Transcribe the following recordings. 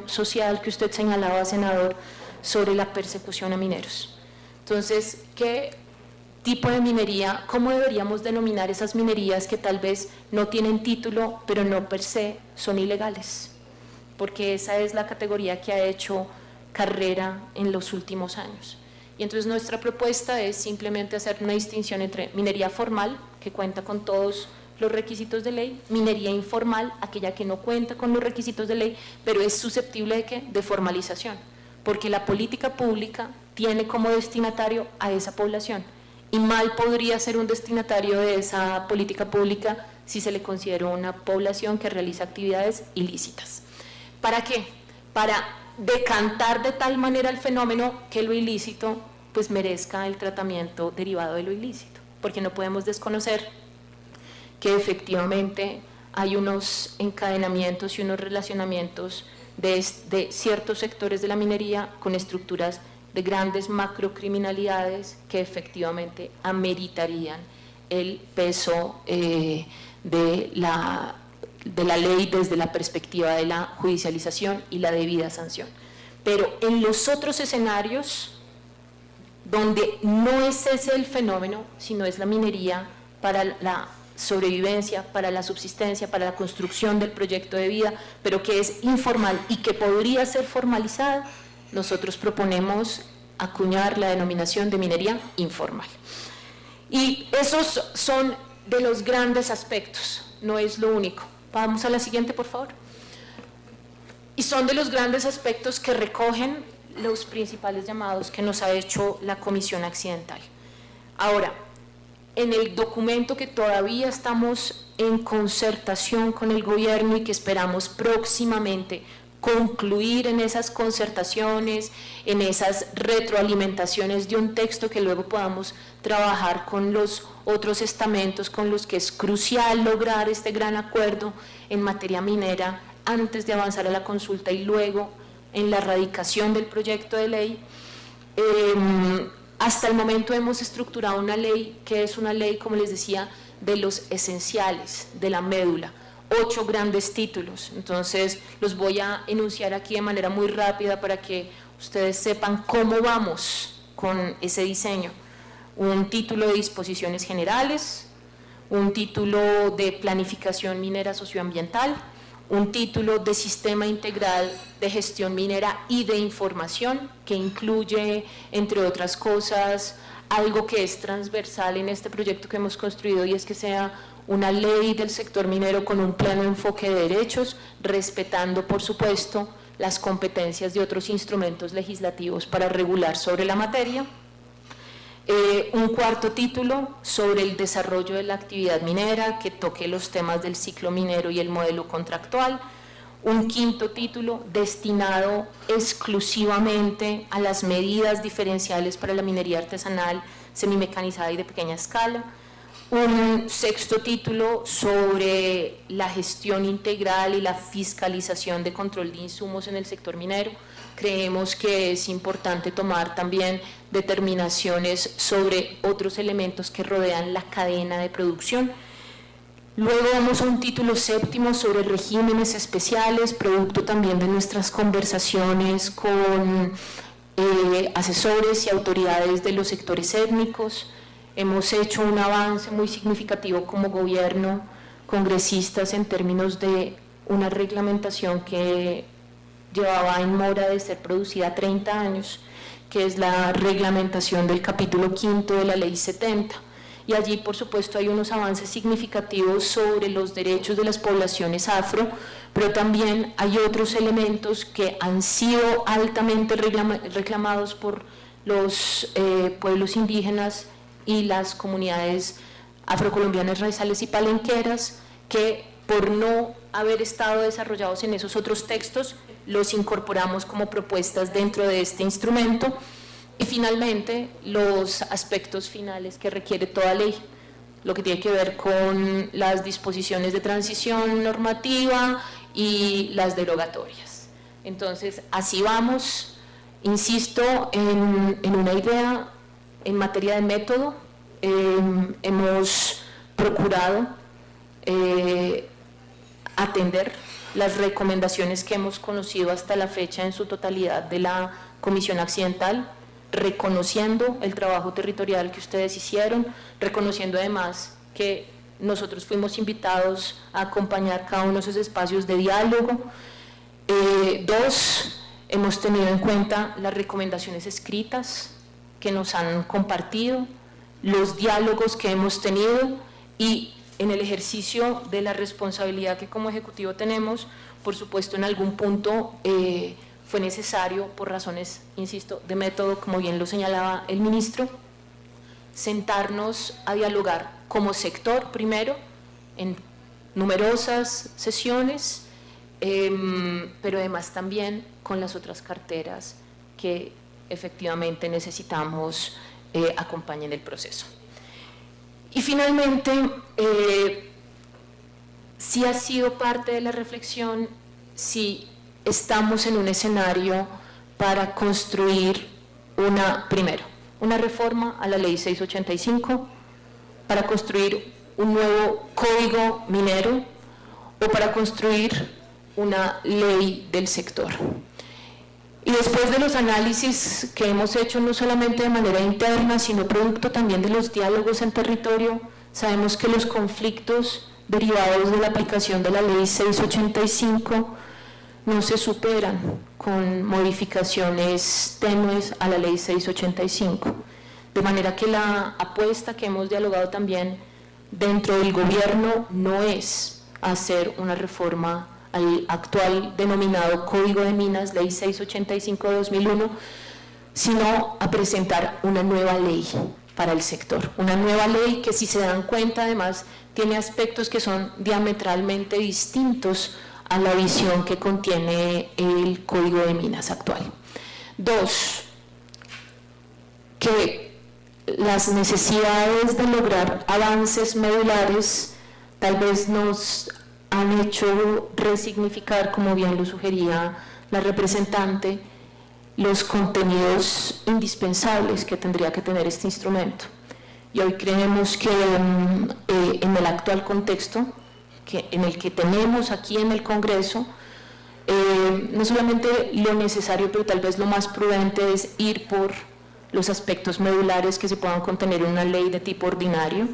social que usted señalaba, senador, sobre la persecución a mineros. Entonces, ¿qué tipo de minería, cómo deberíamos denominar esas minerías que tal vez no tienen título, pero no per se son ilegales? Porque esa es la categoría que ha hecho carrera en los últimos años. Y entonces nuestra propuesta es simplemente hacer una distinción entre minería formal, que cuenta con todos los requisitos de ley, minería informal, aquella que no cuenta con los requisitos de ley, pero es susceptible de ¿qué? De formalización, porque la política pública tiene como destinatario a esa población, y mal podría ser un destinatario de esa política pública si se le considera una población que realiza actividades ilícitas. ¿Para qué? Para decantar de tal manera el fenómeno que lo ilícito pues merezca el tratamiento derivado de lo ilícito, porque no podemos desconocer que efectivamente hay unos encadenamientos y unos relacionamientos de ciertos sectores de la minería con estructuras de grandes macrocriminalidades que efectivamente ameritarían el peso de la ley desde la perspectiva de la judicialización y la debida sanción. Pero en los otros escenarios, donde no es ese el fenómeno, sino es la minería para la sobrevivencia, para la subsistencia, para la construcción del proyecto de vida, pero que es informal y que podría ser formalizada, nosotros proponemos acuñar la denominación de minería informal. Y esos son de los grandes aspectos, no es lo único. Vamos a la siguiente, por favor. Y son de los grandes aspectos que recogen los principales llamados que nos ha hecho la Comisión Accidental. Ahora, en el documento que todavía estamos en concertación con el gobierno y que esperamos próximamente concluir en esas concertaciones, en esas retroalimentaciones de un texto que luego podamos trabajar con los otros estamentos con los que es crucial lograr este gran acuerdo en materia minera antes de avanzar a la consulta y luego en la radicación del proyecto de ley. Hasta el momento hemos estructurado una ley que es una ley, como les decía, de los esenciales, de la médula, 8 grandes títulos. Entonces los voy a enunciar aquí de manera muy rápida para que ustedes sepan cómo vamos con ese diseño. Un título de disposiciones generales, un título de planificación minera socioambiental, un título de sistema integral de gestión minera y de información, que incluye, entre otras cosas, algo que es transversal en este proyecto que hemos construido, y es que sea una ley del sector minero con un pleno enfoque de derechos, respetando, por supuesto, las competencias de otros instrumentos legislativos para regular sobre la materia. Un cuarto título sobre el desarrollo de la actividad minera, que toque los temas del ciclo minero y el modelo contractual. Un quinto título destinado exclusivamente a las medidas diferenciales para la minería artesanal, semimecanizada y de pequeña escala. Un sexto título sobre la gestión integral y la fiscalización de control de insumos en el sector minero. Creemos que es importante tomar también determinaciones sobre otros elementos que rodean la cadena de producción. Luego vamos a un título séptimo sobre regímenes especiales, producto también de nuestras conversaciones con asesores y autoridades de los sectores étnicos. Hemos hecho un avance muy significativo como gobierno, congresistas, en términos de una reglamentación que llevaba en mora de ser producida 30 años, que es la reglamentación del capítulo 5 de la Ley 70. Y allí, por supuesto, hay unos avances significativos sobre los derechos de las poblaciones afro, pero también hay otros elementos que han sido altamente reclamados por los pueblos indígenas y las comunidades afrocolombianas, raizales y palenqueras, que por no haber estado desarrollados en esos otros textos, los incorporamos como propuestas dentro de este instrumento. Y finalmente, los aspectos finales que requiere toda ley, lo que tiene que ver con las disposiciones de transición normativa y las derogatorias. Entonces, así vamos. Insisto en una idea en materia de método. Hemos procurado atender las recomendaciones que hemos conocido hasta la fecha en su totalidad de la Comisión Accidental, reconociendo el trabajo territorial que ustedes hicieron, reconociendo además que nosotros fuimos invitados a acompañar cada uno de esos espacios de diálogo. Dos, hemos tenido en cuenta las recomendaciones escritas que nos han compartido, los diálogos que hemos tenido y en el ejercicio de la responsabilidad que como Ejecutivo tenemos, por supuesto en algún punto fue necesario, por razones, insisto, de método, como bien lo señalaba el ministro, sentarnos a dialogar como sector primero, en numerosas sesiones, pero además también con las otras carteras que efectivamente necesitamos acompañen el proceso. Y finalmente, sí ha sido parte de la reflexión si estamos en un escenario para construir primero, una reforma a la Ley 685, para construir un nuevo código minero o para construir una ley del sector. Y después de los análisis que hemos hecho no solamente de manera interna, sino producto también de los diálogos en territorio, sabemos que los conflictos derivados de la aplicación de la Ley 685 no se superan con modificaciones tenues a la Ley 685. De manera que la apuesta que hemos dialogado también dentro del gobierno no es hacer una reforma al actual denominado Código de Minas, Ley 685 de 2001, sino a presentar una nueva ley para el sector. Una nueva ley que, si se dan cuenta, además, tiene aspectos que son diametralmente distintos a la visión que contiene el Código de Minas actual. Dos, que las necesidades de lograr avances medulares tal vez nos han hecho resignificar, como bien lo sugería la representante, los contenidos indispensables que tendría que tener este instrumento. Y hoy creemos que en el actual contexto en el que tenemos aquí en el Congreso, no solamente lo necesario, pero tal vez lo más prudente es ir por los aspectos medulares que se puedan contener en una ley de tipo ordinario,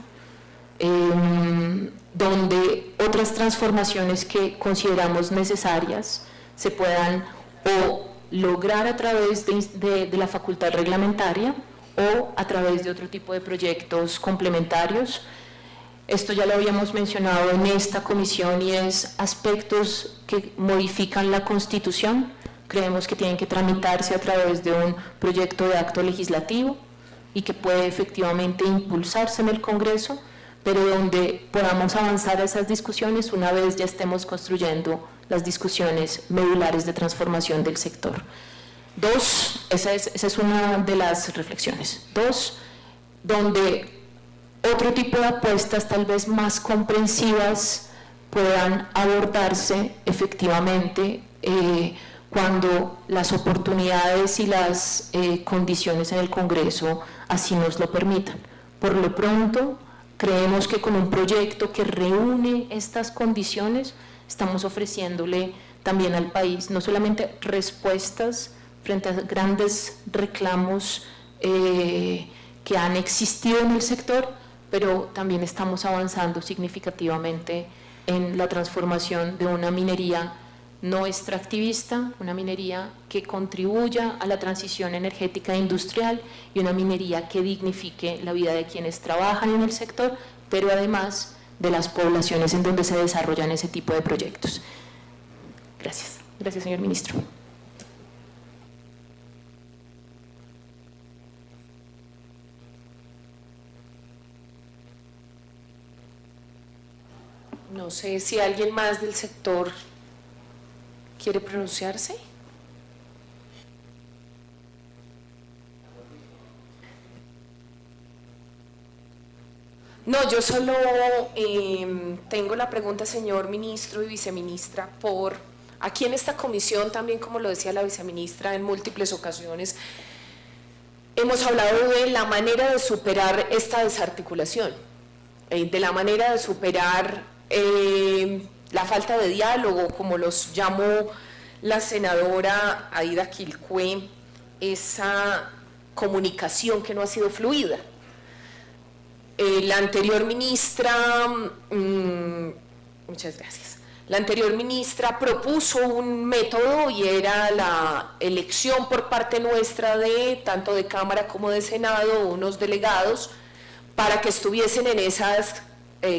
donde otras transformaciones que consideramos necesarias se puedan o lograr a través de la facultad reglamentaria o a través de otro tipo de proyectos complementarios. Esto ya lo habíamos mencionado en esta comisión y es aspectos que modifican la Constitución. Creemos que tienen que tramitarse a través de un proyecto de acto legislativo y que puede efectivamente impulsarse en el Congreso, pero donde podamos avanzar a esas discusiones una vez ya estemos construyendo las discusiones medulares de transformación del sector. Dos, esa es una de las reflexiones. Dos, donde otro tipo de apuestas tal vez más comprensivas puedan abordarse efectivamente cuando las oportunidades y las condiciones en el Congreso así nos lo permitan. Por lo pronto, creemos que con un proyecto que reúne estas condiciones, estamos ofreciéndole también al país no solamente respuestas frente a grandes reclamos que han existido en el sector, pero también estamos avanzando significativamente en la transformación de una minería no extractivista, una minería que contribuya a la transición energética e industrial y una minería que dignifique la vida de quienes trabajan en el sector, pero además de las poblaciones en donde se desarrollan ese tipo de proyectos. Gracias. Gracias, señor ministro. No sé si alguien más del sector quiere pronunciarse. No, yo solo tengo la pregunta, señor ministro y viceministra, por aquí en esta comisión también, como lo decía la viceministra en múltiples ocasiones, hemos hablado de la manera de superar esta desarticulación, de la manera de superar la falta de diálogo, como los llamó la senadora Aida Quilcué, esa comunicación que no ha sido fluida. La anterior ministra, muchas gracias, la anterior ministra propuso un método y era la elección por parte nuestra de, tanto de Cámara como de Senado, unos delegados para que estuviesen en esas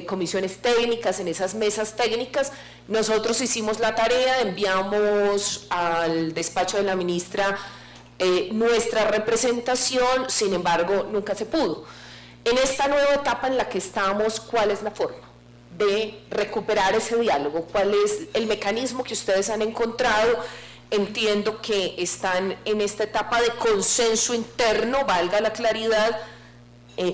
comisiones técnicas, en esas mesas técnicas. Nosotros hicimos la tarea, enviamos al despacho de la ministra nuestra representación, sin embargo nunca se pudo. En esta nueva etapa en la que estamos, ¿cuál es la forma de recuperar ese diálogo? ¿Cuál es el mecanismo que ustedes han encontrado? Entiendo que están en esta etapa de consenso interno, valga la claridad.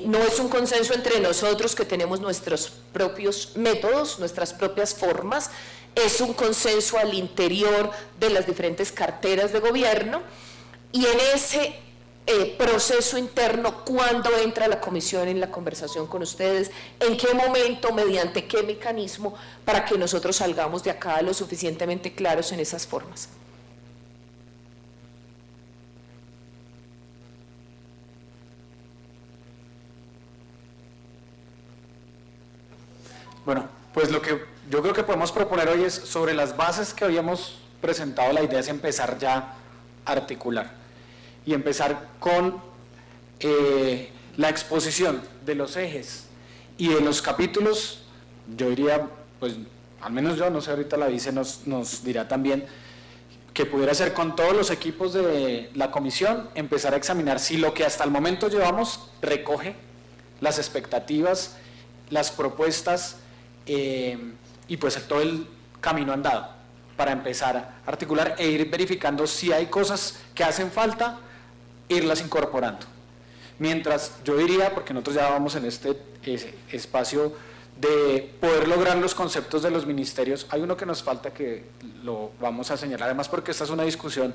No es un consenso entre nosotros que tenemos nuestros propios métodos, nuestras propias formas, es un consenso al interior de las diferentes carteras de gobierno, y en ese proceso interno, ¿cuándo entra la comisión en la conversación con ustedes? ¿En qué momento? ¿Mediante qué mecanismo? Para que nosotros salgamos de acá lo suficientemente claros en esas formas. Bueno, pues lo que yo creo que podemos proponer hoy es, sobre las bases que habíamos presentado, la idea es empezar ya a articular y empezar con la exposición de los ejes y de los capítulos. Yo diría, pues al menos yo, no sé, ahorita la vice nos dirá también, que pudiera ser con todos los equipos de la comisión, empezar a examinar si lo que hasta el momento llevamos recoge las expectativas, las propuestas y pues todo el camino andado, para empezar a articular e ir verificando si hay cosas que hacen falta, irlas incorporando. Mientras yo diría, porque nosotros ya vamos en este espacio de poder lograr los conceptos de los ministerios, hay uno que nos falta que lo vamos a señalar, además porque esta es una discusión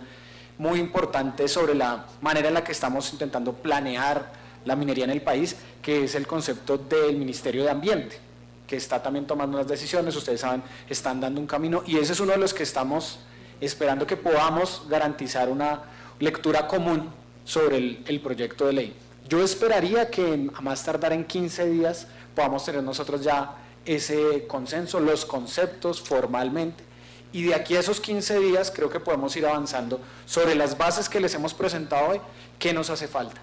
muy importante sobre la manera en la que estamos intentando planear la minería en el país, que es el concepto del Ministerio de Ambiente, que está también tomando unas decisiones, ustedes saben, están dando un camino, y ese es uno de los que estamos esperando que podamos garantizar una lectura común sobre el proyecto de ley. Yo esperaría que a más tardar en 15 días podamos tener nosotros ya ese consenso, los conceptos formalmente, y de aquí a esos 15 días creo que podemos ir avanzando sobre las bases que les hemos presentado hoy, qué nos hace falta.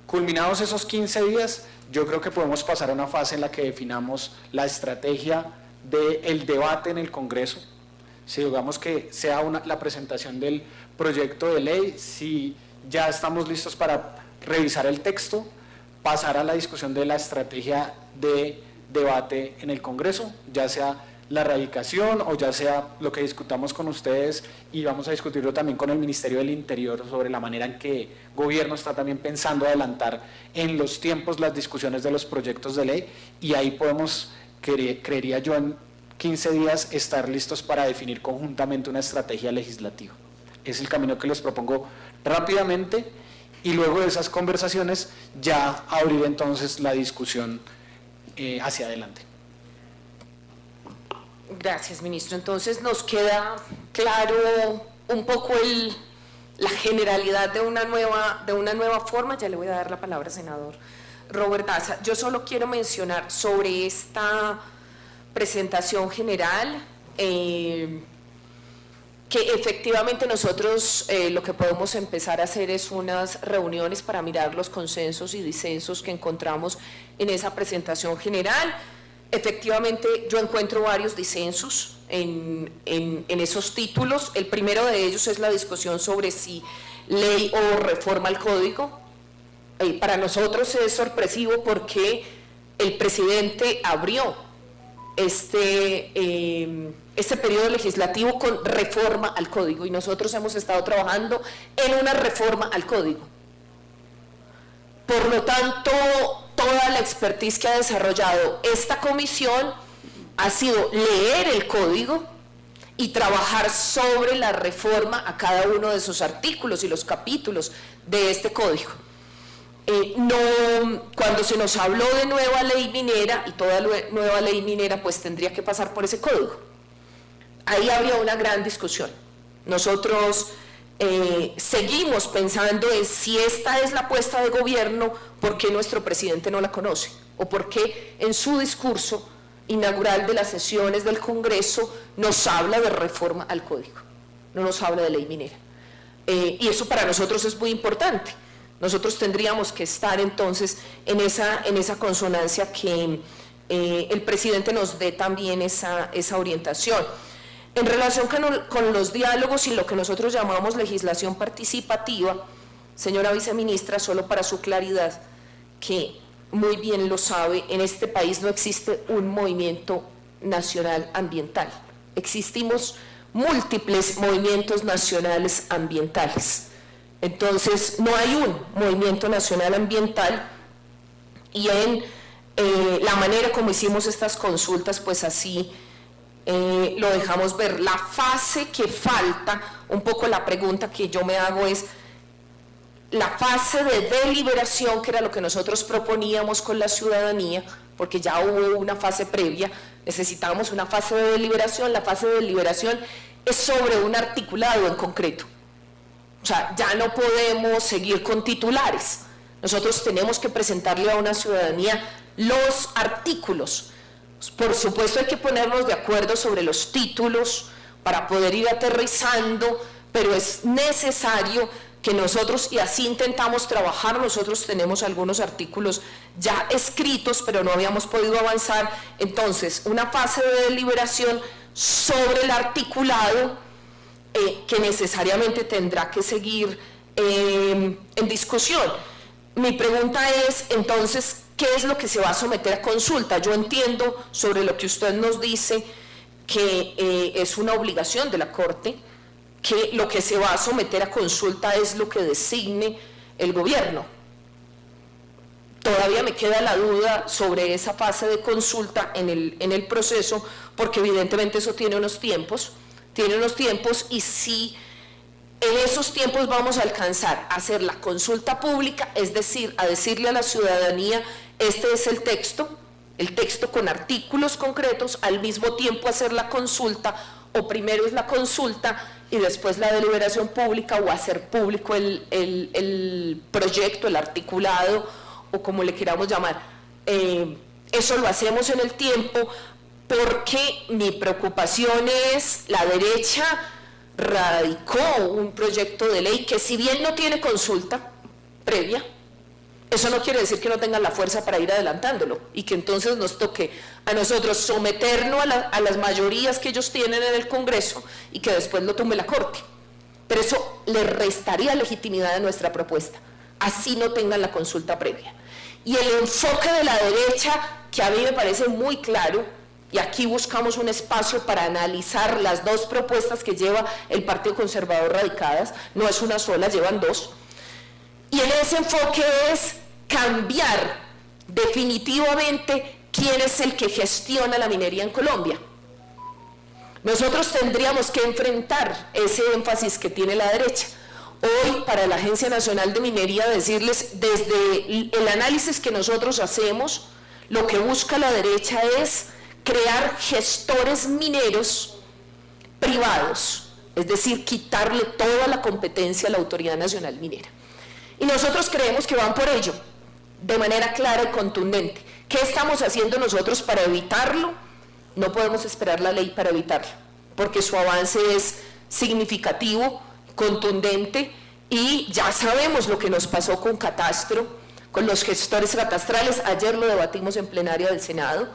Culminados esos 15 días, yo creo que podemos pasar a una fase en la que definamos la estrategia del debate en el Congreso. Si digamos que sea la presentación del proyecto de ley, si ya estamos listos para revisar el texto, pasar a la discusión de la estrategia de debate en el Congreso, ya sea la erradicación o ya sea lo que discutamos con ustedes, y vamos a discutirlo también con el Ministerio del Interior sobre la manera en que el gobierno está también pensando adelantar en los tiempos las discusiones de los proyectos de ley, y ahí podemos, creería yo, en 15 días estar listos para definir conjuntamente una estrategia legislativa. Es el camino que les propongo rápidamente, y luego de esas conversaciones ya abrir entonces la discusión hacia adelante. Gracias, ministro. Entonces nos queda claro un poco la generalidad de una nueva forma. Ya le voy a dar la palabra, senador Robert Daza. Yo solo quiero mencionar sobre esta presentación general que efectivamente nosotros lo que podemos empezar a hacer es unas reuniones para mirar los consensos y disensos que encontramos en esa presentación general. Efectivamente, yo encuentro varios disensos en esos títulos. El primero de ellos es la discusión sobre si ley o reforma al código. Para nosotros es sorpresivo porque el presidente abrió este periodo legislativo con reforma al código, y nosotros hemos estado trabajando en una reforma al código. Por lo tanto, toda la expertise que ha desarrollado esta comisión ha sido leer el código y trabajar sobre la reforma a cada uno de sus artículos y los capítulos de este código. cuando se nos habló de nueva ley minera, y toda nueva ley minera pues tendría que pasar por ese código, ahí habría una gran discusión. Nosotros seguimos pensando en si esta es la apuesta de gobierno, ¿por qué nuestro presidente no la conoce? ¿O por qué en su discurso inaugural de las sesiones del Congreso nos habla de reforma al código? No nos habla de ley minera. Y eso para nosotros es muy importante. Nosotros tendríamos que estar entonces en esa consonancia, que el presidente nos dé también esa orientación. En relación con los diálogos y lo que nosotros llamamos legislación participativa, señora viceministra, solo para su claridad, que muy bien lo sabe, en este país no existe un movimiento nacional ambiental. Existimos múltiples movimientos nacionales ambientales. Entonces, no hay un movimiento nacional ambiental, y en la manera como hicimos estas consultas, pues así lo dejamos ver. La fase que falta, un poco la pregunta que yo me hago es, la fase de deliberación, que era lo que nosotros proponíamos con la ciudadanía, porque ya hubo una fase previa, necesitábamos una fase de deliberación. La fase de deliberación es sobre un articulado en concreto. O sea, ya no podemos seguir con titulares. Nosotros tenemos que presentarle a una ciudadanía los artículos. Por supuesto hay que ponernos de acuerdo sobre los títulos para poder ir aterrizando, pero es necesario que nosotros, y así intentamos trabajar, nosotros tenemos algunos artículos ya escritos, pero no habíamos podido avanzar. Entonces, una fase de deliberación sobre el articulado, que necesariamente tendrá que seguir en discusión. Mi pregunta es, entonces, ¿qué es lo que se va a someter a consulta? Yo entiendo sobre lo que usted nos dice que es una obligación de la Corte, que lo que se va a someter a consulta es lo que designe el gobierno. Todavía me queda la duda sobre esa fase de consulta en el proceso, porque evidentemente eso tiene unos tiempos, y si en esos tiempos vamos a alcanzar a hacer la consulta pública, es decir, a decirle a la ciudadanía, este es el texto con artículos concretos, al mismo tiempo hacer la consulta, o primero es la consulta y después la deliberación pública, o hacer público el proyecto, el articulado, o como le queramos llamar. Eso lo hacemos en el tiempo, porque mi preocupación es, la derecha radicó un proyecto de ley que, si bien no tiene consulta previa, eso no quiere decir que no tengan la fuerza para ir adelantándolo, y que entonces nos toque a nosotros someternos a las mayorías que ellos tienen en el Congreso, y que después lo tumbe la Corte. Pero eso le restaría legitimidad a nuestra propuesta, así no tengan la consulta previa. Y el enfoque de la derecha, que a mí me parece muy claro, y aquí buscamos un espacio para analizar las dos propuestas que lleva el Partido Conservador radicadas, no es una sola, llevan dos, y en ese enfoque es cambiar definitivamente quién es el que gestiona la minería en Colombia. Nosotros tendríamos que enfrentar ese énfasis que tiene la derecha. Hoy, para la Agencia Nacional de Minería, decirles, desde el análisis que nosotros hacemos, lo que busca la derecha es crear gestores mineros privados, es decir, quitarle toda la competencia a la Autoridad Nacional Minera. Y nosotros creemos que van por ello, de manera clara y contundente. ¿Qué estamos haciendo nosotros para evitarlo? No podemos esperar la ley para evitarlo, porque su avance es significativo, contundente, y ya sabemos lo que nos pasó con Catastro, con los gestores catastrales. Ayer lo debatimos en plenaria del Senado.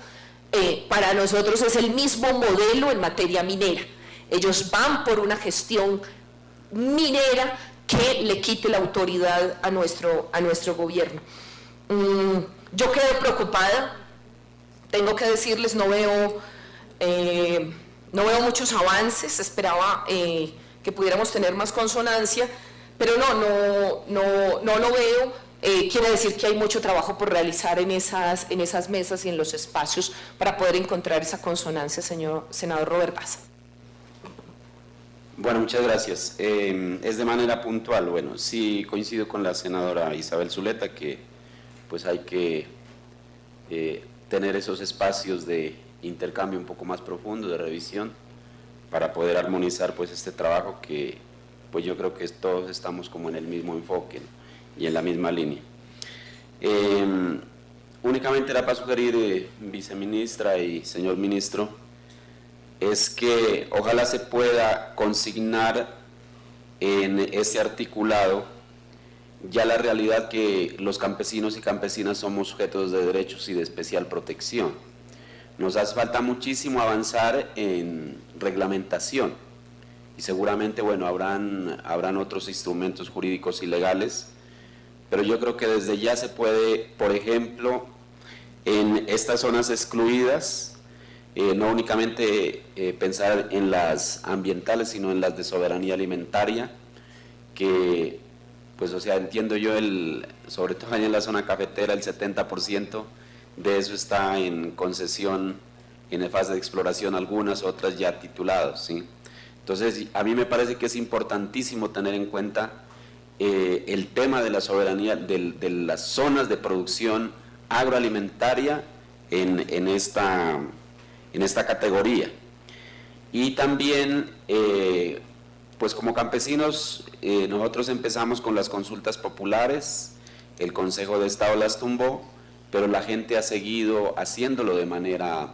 Para nosotros es el mismo modelo en materia minera. Ellos van por una gestión minera que le quite la autoridad a nuestro gobierno. Yo quedé preocupada, tengo que decirles, no veo muchos avances, esperaba que pudiéramos tener más consonancia, pero no lo veo. Quiere decir que hay mucho trabajo por realizar en esas mesas y en los espacios para poder encontrar esa consonancia, señor senador Robert Baza. Bueno, muchas gracias. Es de manera puntual. Bueno, sí coincido con la senadora Isabel Zuleta que pues hay que tener esos espacios de intercambio un poco más profundo, de revisión, para poder armonizar pues este trabajo que pues yo creo que todos estamos como en el mismo enfoque, ¿no? Y en la misma línea. Únicamente era para sugerir, viceministra y señor ministro, es que ojalá se pueda consignar en ese articulado ya la realidad que los campesinos y campesinas somos sujetos de derechos y de especial protección. Nos hace falta muchísimo avanzar en reglamentación y seguramente, bueno, habrán otros instrumentos jurídicos y legales, pero yo creo que desde ya se puede, por ejemplo, en estas zonas excluidas, no únicamente pensar en las ambientales, sino en las de soberanía alimentaria, que, pues, o sea, entiendo yo, sobre todo allá en la zona cafetera, el 70% de eso está en concesión, en fase de exploración, algunas, otras ya titulados, ¿sí? Entonces, a mí me parece que es importantísimo tener en cuenta el tema de la soberanía, de las zonas de producción agroalimentaria en esta categoría. Y también, pues como campesinos, nosotros empezamos con las consultas populares, el Consejo de Estado las tumbó, pero la gente ha seguido haciéndolo de manera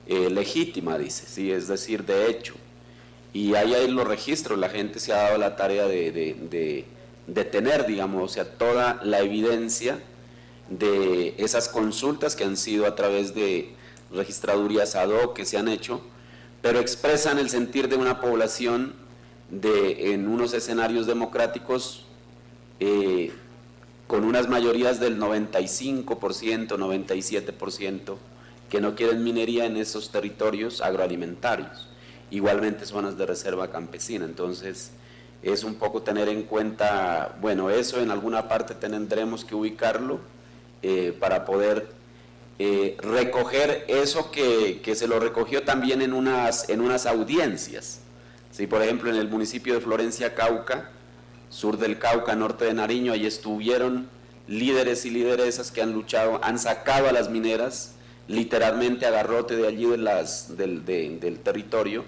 legítima, dice, ¿sí? Es decir, de hecho. Y ahí hay los registros, la gente se ha dado la tarea de tener, digamos, o sea, toda la evidencia de esas consultas que han sido a través de registradurías ad hoc que se han hecho, pero expresan el sentir de una población en unos escenarios democráticos con unas mayorías del 95%, 97%, que no quieren minería en esos territorios agroalimentarios. Igualmente zonas de reserva campesina. Entonces es un poco tener en cuenta, bueno, eso en alguna parte tendremos que ubicarlo para poder recoger eso que se lo recogió también en unas audiencias. ¿Sí? Por ejemplo, en el municipio de Florencia, Cauca, sur del Cauca, norte de Nariño, ahí estuvieron líderes y lideresas que han luchado, han sacado a las mineras literalmente a garrote de allí del territorio,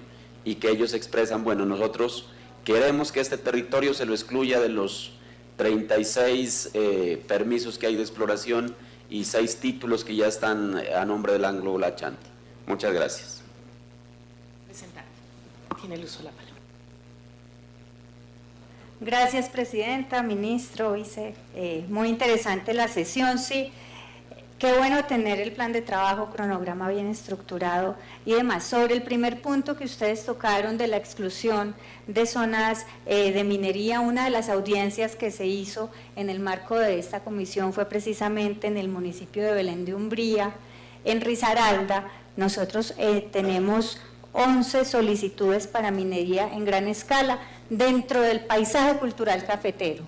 y que ellos expresan, bueno, nosotros queremos que este territorio se lo excluya de los 36 permisos que hay de exploración y 6 títulos que ya están a nombre del Anglo Lachanti. Muchas gracias. Tiene el uso de la palabra. Gracias, presidenta, ministro, vice. Muy interesante la sesión, sí. Qué bueno tener el plan de trabajo, cronograma bien estructurado y demás. Sobre el primer punto que ustedes tocaron de la exclusión de zonas de minería, una de las audiencias que se hizo en el marco de esta comisión fue precisamente en el municipio de Belén de Umbría, en Risaralda. Nosotros tenemos 11 solicitudes para minería en gran escala dentro del paisaje cultural cafetero.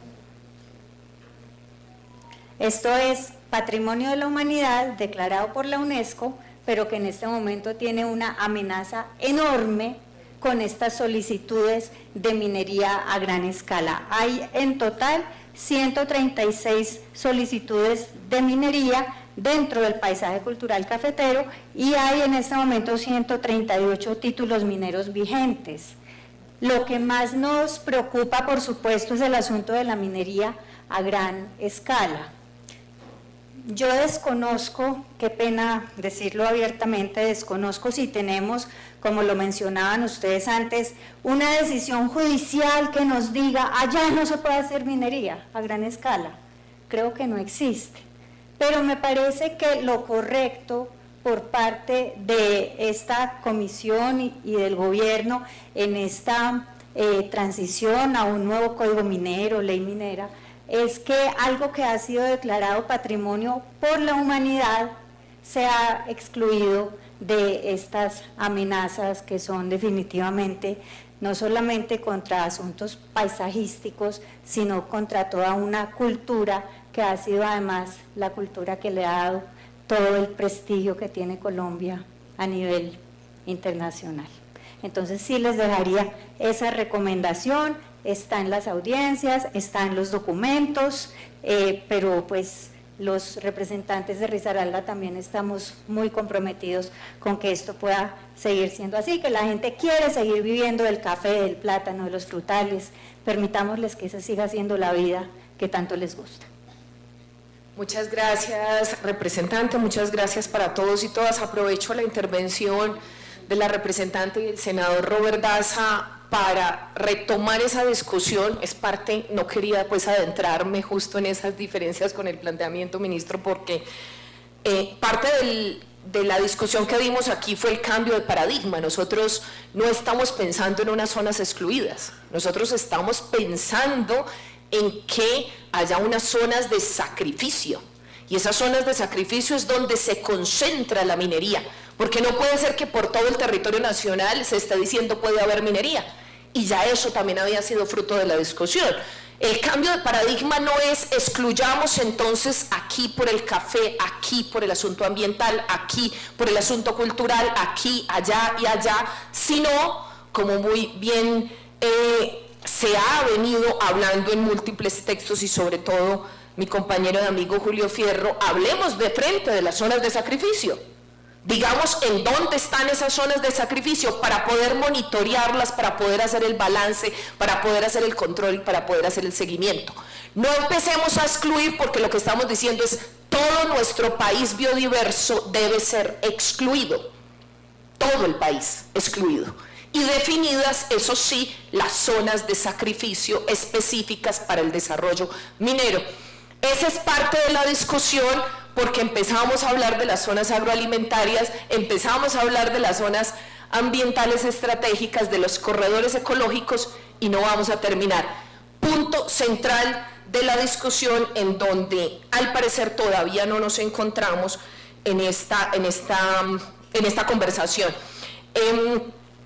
Esto es Patrimonio de la Humanidad declarado por la UNESCO, pero que en este momento tiene una amenaza enorme con estas solicitudes de minería a gran escala. Hay en total 136 solicitudes de minería dentro del paisaje cultural cafetero y hay en este momento 138 títulos mineros vigentes. Lo que más nos preocupa, por supuesto, es el asunto de la minería a gran escala. Yo desconozco, qué pena decirlo abiertamente, desconozco si tenemos, como lo mencionaban ustedes antes, una decisión judicial que nos diga, allá no se puede hacer minería a gran escala. Creo que no existe. Pero me parece que lo correcto por parte de esta comisión y del gobierno en esta transición a un nuevo código minero, ley minera, es que algo que ha sido declarado patrimonio por la humanidad sea excluido de estas amenazas que son definitivamente no solamente contra asuntos paisajísticos, sino contra toda una cultura que ha sido además la cultura que le ha dado todo el prestigio que tiene Colombia a nivel internacional. Entonces sí les dejaría esa recomendación, está en las audiencias, está en los documentos, pero pues los representantes de Risaralda también estamos muy comprometidos con que esto pueda seguir siendo así, que la gente quiere seguir viviendo del café, del plátano, de los frutales, permitámosles que esa siga siendo la vida que tanto les gusta. Muchas gracias, representante, muchas gracias para todos y todas. Aprovecho la intervención de la representante y el senador Robert Daza para retomar esa discusión. Es parte, no quería pues adentrarme justo en esas diferencias con el planteamiento, ministro, porque parte de la discusión que dimos aquí fue el cambio de paradigma. Nosotros no estamos pensando en unas zonas excluidas, nosotros estamos pensando en que haya unas zonas de sacrificio, y esas zonas de sacrificio es donde se concentra la minería, porque no puede ser que por todo el territorio nacional se esté diciendo puede haber minería, y ya eso también había sido fruto de la discusión. El cambio de paradigma no es excluyamos entonces aquí por el café, aquí por el asunto ambiental, aquí por el asunto cultural, aquí, allá y allá, sino, como muy bien se ha venido hablando en múltiples textos y sobre todo mi compañero y amigo Julio Fierro, hablemos de frente de las zonas de sacrificio. Digamos en dónde están esas zonas de sacrificio para poder monitorearlas, para poder hacer el balance, para poder hacer el control y para poder hacer el seguimiento. No empecemos a excluir, porque lo que estamos diciendo es todo nuestro país biodiverso debe ser excluido, todo el país excluido. Y definidas, eso sí, las zonas de sacrificio específicas para el desarrollo minero. Esa es parte de la discusión, porque empezamos a hablar de las zonas agroalimentarias, empezamos a hablar de las zonas ambientales estratégicas, de los corredores ecológicos, y no vamos a terminar. Punto central de la discusión en donde al parecer todavía no nos encontramos en esta conversación.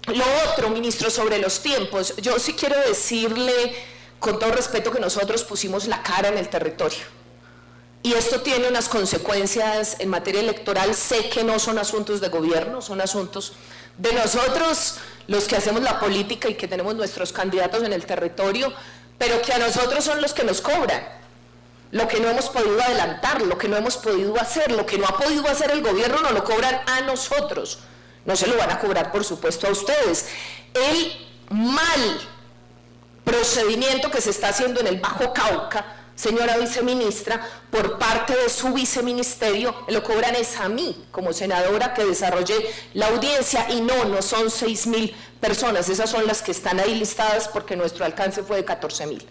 Lo otro, ministro, sobre los tiempos, yo sí quiero decirle con todo respeto que nosotros pusimos la cara en el territorio y esto tiene unas consecuencias en materia electoral. Sé que no son asuntos de gobierno, son asuntos de nosotros los que hacemos la política y que tenemos nuestros candidatos en el territorio, pero que a nosotros son los que nos cobran lo que no hemos podido adelantar, lo que no hemos podido hacer, lo que no ha podido hacer el gobierno nos lo cobran a nosotros. No se lo van a cobrar, por supuesto, a ustedes. El mal procedimiento que se está haciendo en el Bajo Cauca, señora viceministra, por parte de su viceministerio, lo cobran es a mí, como senadora que desarrollé la audiencia, y no son 6.000 personas, esas son las que están ahí listadas porque nuestro alcance fue de 14.000.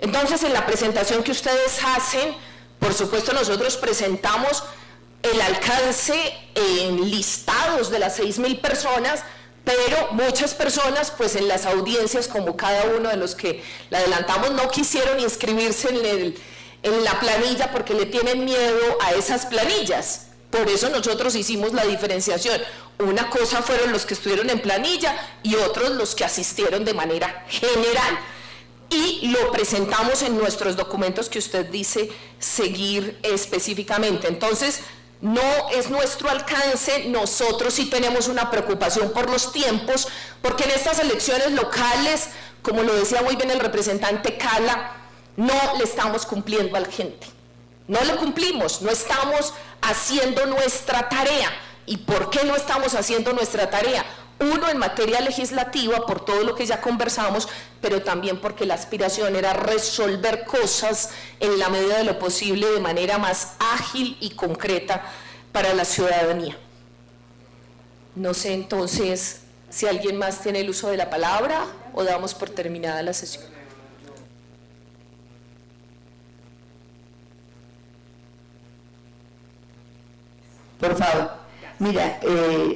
Entonces, en la presentación que ustedes hacen, por supuesto, nosotros presentamos el alcance en listados de las 6.000 personas, pero muchas personas pues en las audiencias, como cada uno de los que la adelantamos, no quisieron inscribirse en la planilla porque le tienen miedo a esas planillas. Por eso nosotros hicimos la diferenciación. Una cosa fueron los que estuvieron en planilla y otros los que asistieron de manera general. Y lo presentamos en nuestros documentos que usted dice seguir específicamente. Entonces, no es nuestro alcance, nosotros sí tenemos una preocupación por los tiempos, porque en estas elecciones locales, como lo decía muy bien el representante Cala, no le estamos cumpliendo a la gente, no le cumplimos, no estamos haciendo nuestra tarea. ¿Y por qué no estamos haciendo nuestra tarea? Uno, en materia legislativa, por todo lo que ya conversamos, pero también porque la aspiración era resolver cosas en la medida de lo posible de manera más ágil y concreta para la ciudadanía. No sé entonces si alguien más tiene el uso de la palabra o damos por terminada la sesión. Por favor. Mira,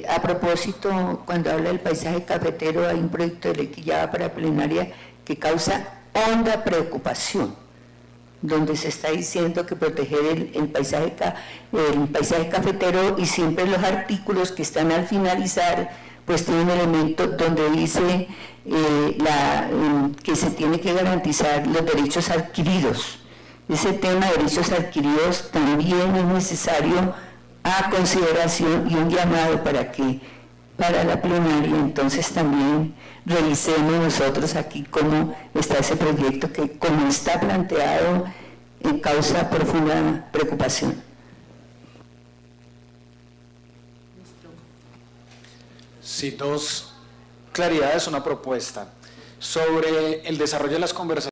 a propósito, cuando habla del paisaje cafetero, hay un proyecto de ley que ya va para plenaria que causa honda preocupación, donde se está diciendo que proteger el paisaje cafetero, y siempre los artículos que están al finalizar, pues tienen un elemento donde dice que se tiene que garantizar los derechos adquiridos. Ese tema de derechos adquiridos también es necesario a consideración y un llamado para para la plenaria, entonces también revisemos nosotros aquí cómo está ese proyecto que, como está planteado, causa profunda preocupación. Sí, dos claridades, una propuesta. Sobre el desarrollo de las conversaciones